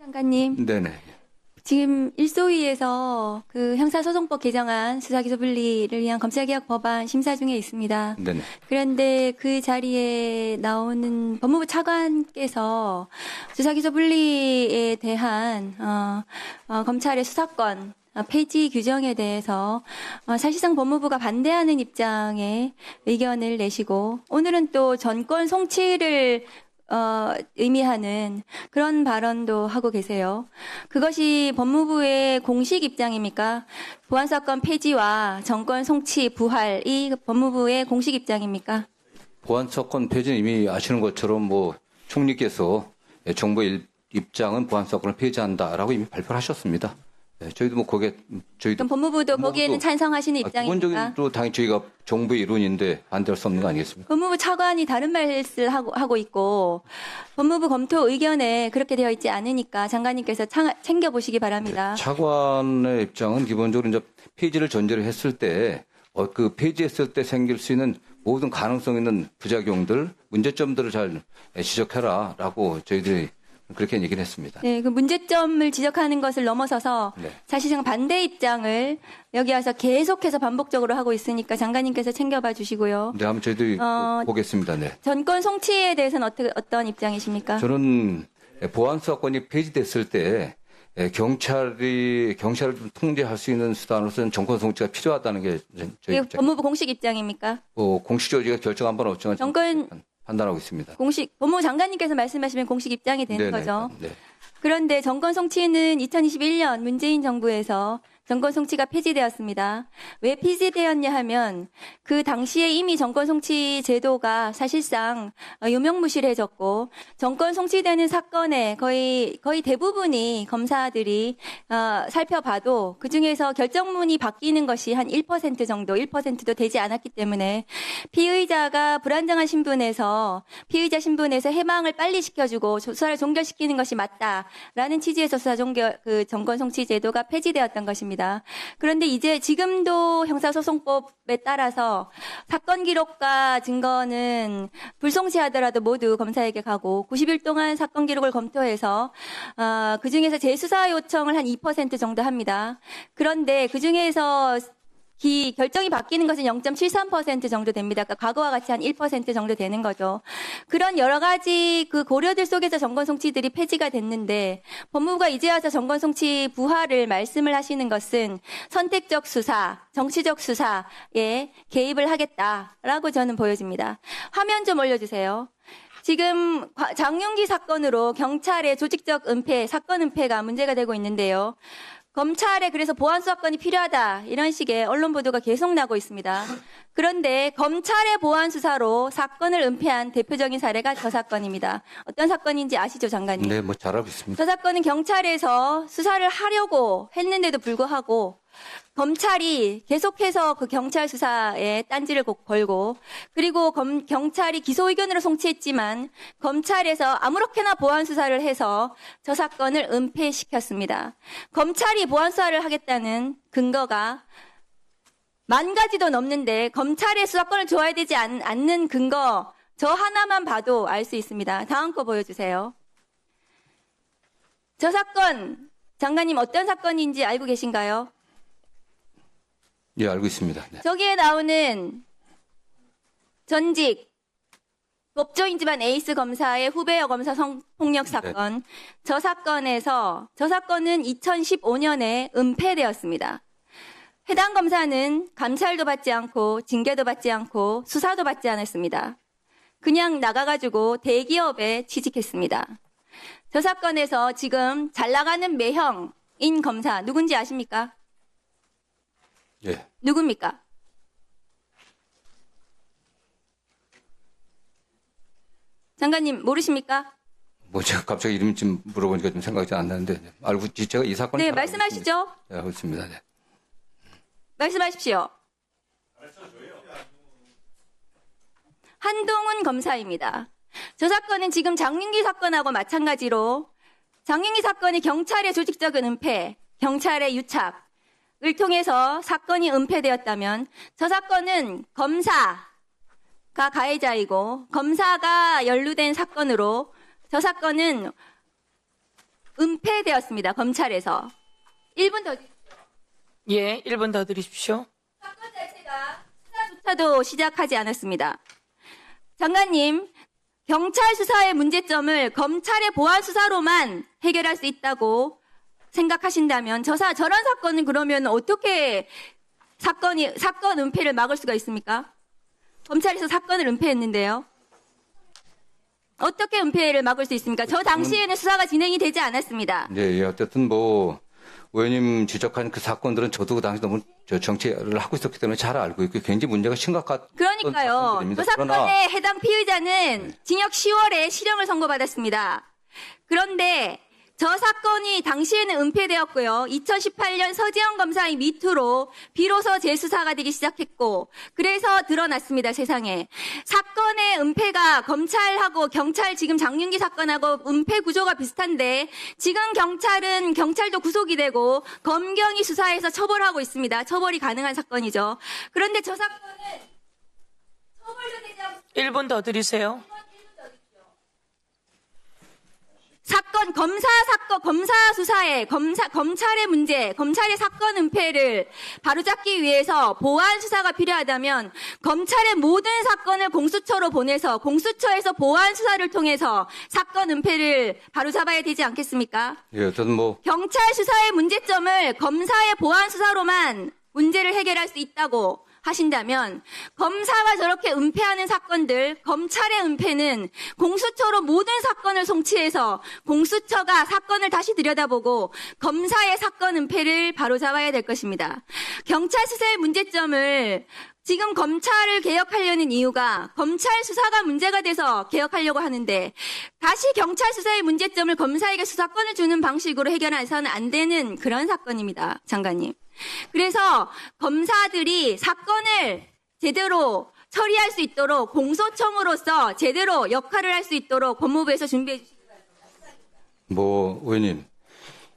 장관님, 네네. 지금 일소위에서 그 형사소송법 개정안 수사기소분리를 위한 검찰개혁 법안 심사 중에 있습니다. 네네. 그런데 그 자리에 나오는 법무부 차관께서 수사기소분리에 대한 검찰의 수사권 폐지 규정에 대해서 사실상 법무부가 반대하는 입장에 의견을 내시고 오늘은 또 전권 송치를 의미하는 그런 발언도 하고 계세요. 그것이 법무부의 공식 입장입니까? 보안사건 폐지와 정권 송치 부활이 법무부의 공식 입장입니까? 보안사건 폐지는 이미 아시는 것처럼 뭐 총리께서 정부의 입장은 보안사건을 폐지한다라고 이미 발표를 하셨습니다. 네, 저희도 뭐 그럼 법무부도 거기에는 찬성하시는 입장입니까? 기본적으로 당연히 저희가 정부의 일원인데 반대할 수 없는 거 아니겠습니까? 법무부 차관이 다른 말을 하고 있고 법무부 검토 의견에 그렇게 되어 있지 않으니까 장관님께서 챙겨보시기 바랍니다. 네, 차관의 입장은 기본적으로 이제 폐지를 전제로 했을 때 그 폐지했을 때 생길 수 있는 모든 가능성 있는 부작용들, 문제점들을 잘 지적해라라고 저희들이 그렇게 얘기를 했습니다. 네, 그 문제점을 지적하는 것을 넘어서서 네. 사실상 반대 입장을 여기 와서 계속해서 반복적으로 하고 있으니까 장관님께서 챙겨봐 주시고요. 네, 한번 저희들이 보겠습니다. 네. 전권 송치에 대해서는 어떤 입장이십니까? 저는 보안사건이 폐지됐을 때 경찰을 좀 통제할 수 있는 수단으로서는 정권 송치가 필요하다는 게 저희 이게 입장입니다. 법무부 공식 입장입니까? 공식적으로 저희가 결정한 바는 없지만 정권 판단하고 있습니다. 법무부 장관님께서 말씀하시면 공식 입장이 되는 네네. 거죠. 네. 그런데 정권 송치는 2021년 문재인 정부에서 정권 송치가 폐지되었습니다. 왜 폐지되었냐 하면 그 당시에 이미 정권 송치 제도가 사실상 유명무실해졌고 정권 송치되는 사건의 거의 대부분이 검사들이 살펴봐도 그중에서 결정문이 바뀌는 것이 한 1% 정도, 1%도 되지 않았기 때문에 피의자가 불안정한 신분에서 피의자 신분에서 해방을 빨리 시켜주고 수사를 종결시키는 것이 맞다라는 취지에서 정권 송치 제도가 폐지되었던 것입니다. 그런데 이제 지금도 형사소송법에 따라서 사건 기록과 증거는 불송치하더라도 모두 검사에게 가고 90일 동안 사건 기록을 검토해서 그중에서 재수사 요청을 한 2% 정도 합니다. 그런데 그중에서 결정이 바뀌는 것은 0.73% 정도 됩니다. 그러니까 과거와 같이 한 1% 정도 되는 거죠. 그런 여러 가지 그 고려들 속에서 정권 송치들이 폐지가 됐는데 법무부가 이제 와서 정권 송치 부활을 말씀을 하시는 것은 선택적 수사, 정치적 수사에 개입을 하겠다라고 저는 보여집니다. 화면 좀 올려주세요. 지금 장윤기 사건으로 경찰의 조직적 은폐, 사건 은폐가 문제가 되고 있는데요. 검찰에 그래서 보안수사권이 필요하다 이런 식의 언론 보도가 계속 나고 있습니다. 그런데 검찰의 보안수사로 사건을 은폐한 대표적인 사례가 저 사건입니다. 어떤 사건인지 아시죠, 장관님? 네, 뭐 잘 알고 있습니다. 저 사건은 경찰에서 수사를 하려고 했는데도 불구하고 검찰이 계속해서 그 경찰 수사에 딴지를 걸고 그리고 경찰이 기소 의견으로 송치했지만 검찰에서 아무렇게나 보안 수사를 해서 저 사건을 은폐시켰습니다. 검찰이 보안 수사를 하겠다는 근거가 10,000가지도 넘는데 검찰의 수사권을 줘야 되지 않는 근거 저 하나만 봐도 알 수 있습니다. 다음 거 보여주세요. 저 사건 장관님 어떤 사건인지 알고 계신가요? 예, 알고 있습니다. 네. 저기에 나오는 전직 법조인지만 에이스 검사의 후배 여검사 성폭력 사건. 저 사건은 2015년에 은폐되었습니다. 해당 검사는 감찰도 받지 않고 징계도 받지 않고 수사도 받지 않았습니다. 그냥 나가가지고 대기업에 취직했습니다. 저 사건에서 지금 잘 나가는 매형인 검사 누군지 아십니까? 예. 누굽니까? 장관님 모르십니까? 뭐 제가 갑자기 이름 좀 물어보니까 좀 생각이 안 나는데 알고 제가 이 사건 네, 말씀하시죠. 네, 알고 있습니다. 네. 말씀하십시오. 한동훈 검사입니다. 저 사건은 지금 장윤기 사건하고 마찬가지로 장윤기 사건이 경찰의 조직적인 은폐, 경찰의 유착을 통해서 사건이 은폐되었다면 저 사건은 검사가 가해자이고 검사가 연루된 사건으로 저 사건은 은폐 은폐되었습니다. 검찰에서. 1분 더 주십시오. 예, 1분 더 드리십시오. 사건 자체가 수사조차도 시작하지 않았습니다. 장관님, 경찰 수사의 문제점을 검찰의 보안 수사로만 해결할 수 있다고 생각하신다면 저런 사건은 그러면 어떻게 사건 은폐를 막을 수가 있습니까? 검찰에서 사건을 은폐했는데요. 어떻게 은폐를 막을 수 있습니까? 저 당시에는 수사가 진행이 되지 않았습니다. 네, 예, 어쨌든 뭐 의원님 지적한 그 사건들은 저도 그 당시 너무 정치를 하고 있었기 때문에 잘 알고 있고 굉장히 문제가 심각한 그러니까요. 사건들입니다. 그 사건의 해당 피의자는 징역 10월에 실형을 선고받았습니다. 그런데 저 사건이 당시에는 은폐되었고요. 2018년 서지영 검사의 미투로 비로소 재수사가 되기 시작했고 그래서 드러났습니다. 세상에. 사건의 은폐가 검찰하고 경찰 지금 장윤기 사건하고 은폐 구조가 비슷한데 지금 경찰도 구속이 되고 검경이 수사해서 처벌하고 있습니다. 처벌이 가능한 사건이죠. 그런데 저 사건은 처벌도 되지 않고 1분 더 드리세요. 검사 수사에 검찰의 문제, 검찰의 사건 은폐를 바로잡기 위해서 보안 수사가 필요하다면 검찰의 모든 사건을 공수처로 보내서 공수처에서 보안 수사를 통해서 사건 은폐를 바로잡아야 되지 않겠습니까? 예, 어쨌든 뭐 경찰 수사의 문제점을 검사의 보안 수사로만 문제를 해결할 수 있다고 하신다면 검사가 저렇게 은폐하는 사건들, 검찰의 은폐는 공수처로 모든 사건을 송치해서 공수처가 사건을 다시 들여다보고 검사의 사건 은폐를 바로잡아야 될 것입니다. 경찰 수사의 문제점을 지금 검찰을 개혁하려는 이유가 검찰 수사가 문제가 돼서 개혁하려고 하는데 다시 경찰 수사의 문제점을 검사에게 수사권을 주는 방식으로 해결해서는 안 되는 그런 사건입니다. 장관님. 그래서 검사들이 사건을 제대로 처리할 수 있도록 공소청으로서 제대로 역할을 할 수 있도록 법무부에서 준비해 주시기 바랍니다. 뭐 의원님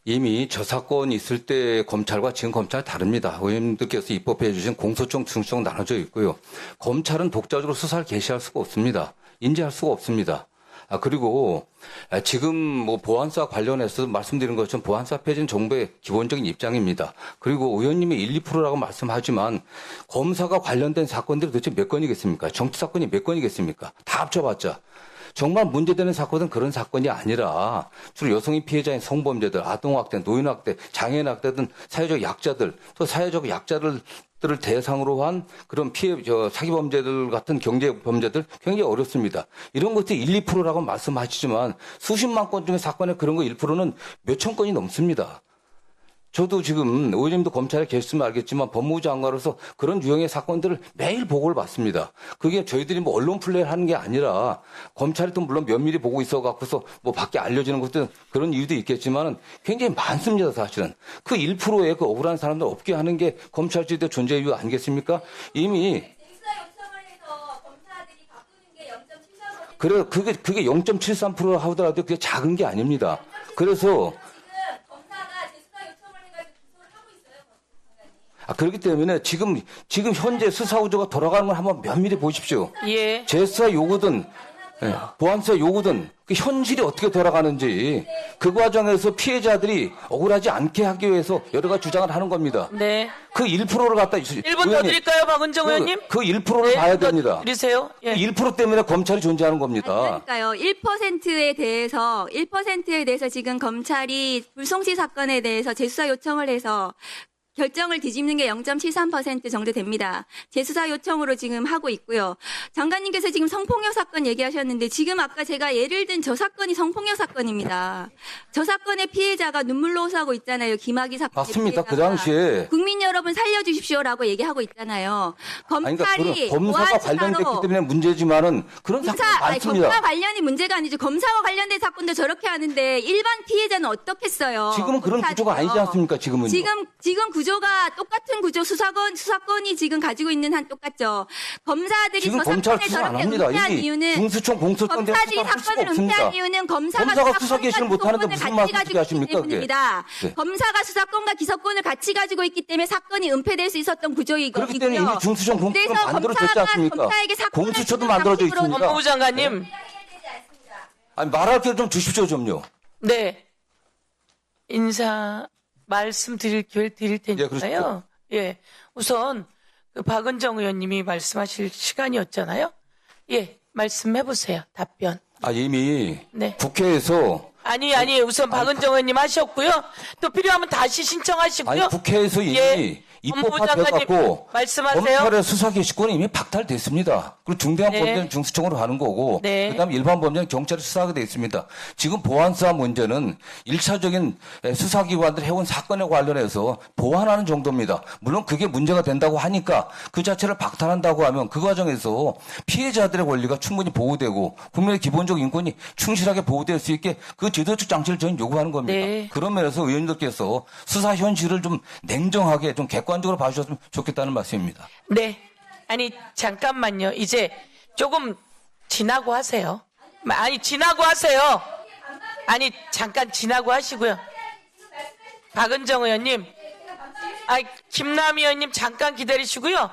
이미 저 사건 있을 때 검찰과 지금 검찰 다릅니다. 의원님들께서 입법해 주신 공소청, 중수청 나눠져 있고요. 검찰은 독자적으로 수사를 개시할 수가 없습니다. 인지할 수가 없습니다. 그리고 지금 뭐 보안사 관련해서 말씀드린 것처럼 보안사 폐지는 정부의 기본적인 입장입니다. 그리고 의원님이 1, 2%라고 말씀하지만 검사가 관련된 사건들이 도대체 몇 건이겠습니까? 정치 사건이 몇 건이겠습니까? 다 합쳐봤자. 정말 문제되는 사건은 그런 사건이 아니라 주로 여성이 피해자인 성범죄들, 아동학대, 노인학대, 장애인학대 등 사회적 약자들, 또 사회적 약자들을 대상으로 한 그런 사기범죄들 같은 경제범죄들 굉장히 어렵습니다. 이런 것들이 1, 2%라고 말씀하시지만 수십만 건 중에 사건에 그런 거 1%는 몇천 건이 넘습니다. 저도 지금 의원님도 검찰에 계셨으면 알겠지만 법무부 장관으로서 그런 유형의 사건들을 매일 보고를 받습니다. 그게 저희들이 뭐 언론 플레이를 하는 게 아니라 검찰이 또 물론 면밀히 보고 있어 갖고서 뭐 밖에 알려지는 것도 그런 이유도 있겠지만은 굉장히 많습니다. 사실은 그 1%의 그 억울한 사람들 없게 하는 게 검찰제도의 존재 이유 아니겠습니까? 이미 그래 그게 0.73% 하더라도 그게 작은 게 아닙니다. 그래서 그렇기 때문에 지금 현재 수사 구조가 돌아가는 걸 한번 면밀히 보십시오. 예. 재수사 요구든 보안사 요구든 그 현실이 어떻게 돌아가는지 그 과정에서 피해자들이 억울하지 않게 하기 위해서 여러 가지 주장을 하는 겁니다. 네. 그 1%를 갖다 1분 더 드릴까요, 박은정 의원님? 그 1%를 봐야 됩니다. 드리세요. 예. 1% 때문에 검찰이 존재하는 겁니다. 그러니까요. 1%에 대해서 지금 검찰이 불송치 사건에 대해서 재수사 요청을 해서 결정을 뒤집는 게 0.73% 정도 됩니다. 재수사 요청으로 지금 하고 있고요. 장관님께서 지금 성폭력 사건 얘기하셨는데 지금 아까 제가 예를 든 저 사건이 성폭력 사건입니다. 저 사건의 피해자가 눈물로 호소하고 있잖아요. 김학의 사건. 맞습니다. 그 당시에 국민 여러분 살려주십시오라고 얘기하고 있잖아요. 검찰이 검사가 관련됐기 때문에 문제지만은 그런 사건이 많습니다. 검사 관련이 문제가 아니죠. 검사와 관련된 사건도 저렇게 하는데 일반 피해자는 어떻겠어요? 지금은 그런 구조가 아니지 않습니까? 지금은 지금 구조가 똑같은 구조 수사권이 지금 가지고 있는 한 똑같죠. 검사들이 지금 저 검찰 사건을 수사 안 저렇게 합니다. 은폐한 이미 이유는 중수청 공소청 검사들이 할 수가 사건을 없습니다. 은폐한 이유는 검사가 수사 개시를 못하는데 무슨 말씀 같이 하십니까? 가지고 있기 때문입니다. 네. 검사가 수사권과 기소권을 같이 가지고 있기 때문에 사건이 은폐될 수 있었던 구조이고요. 그렇기 때문에 이미 중수청 공소청 만들어졌지 않습니까? 검사에게 사건을 공수처도 주는 만들어져 방식으로 있습니다. 법무부 장관님. 아니 말할 기회 좀 주십시오 좀요. 네. 인사 말씀 드릴 테니까요. 그렇습니다. 예. 우선 그 박은정 의원님이 말씀하실 시간이었잖아요. 예. 말씀해 보세요. 답변. 이미 네. 국회에서 아니, 우선 박은정 의원님 하셨고요. 또 필요하면 다시 신청하시고요. 국회에서 이미 예. 입법화 법무장관님 돼갖고 말씀하세요. 검찰의 수사 기식권이 이미 박탈됐습니다. 그리고 중대한 네. 범죄는 중수청으로 가는 거고 네. 그다음에 일반 범죄는 경찰이 수사하게 돼 있습니다. 지금 보안사 문제는 1차적인 수사기관들이 해온 사건에 관련해서 보완하는 정도입니다. 물론 그게 문제가 된다고 하니까 그 자체를 박탈한다고 하면 그 과정에서 피해자들의 권리가 충분히 보호되고 국민의 기본적 인권이 충실하게 보호될 수 있게 그 제도적 장치를 저희는 요구하는 겁니다. 네. 그런 면에서 의원님들께서 수사 현실을 좀 냉정하게 좀 객관적으로 봐주셨으면 좋겠다는 말씀입니다. 네. 아니, 잠깐만요. 이제 조금 지나고 하세요. 지나고 하세요. 잠깐 지나고 하시고요. 박은정 의원님. 김남희 의원님 잠깐 기다리시고요.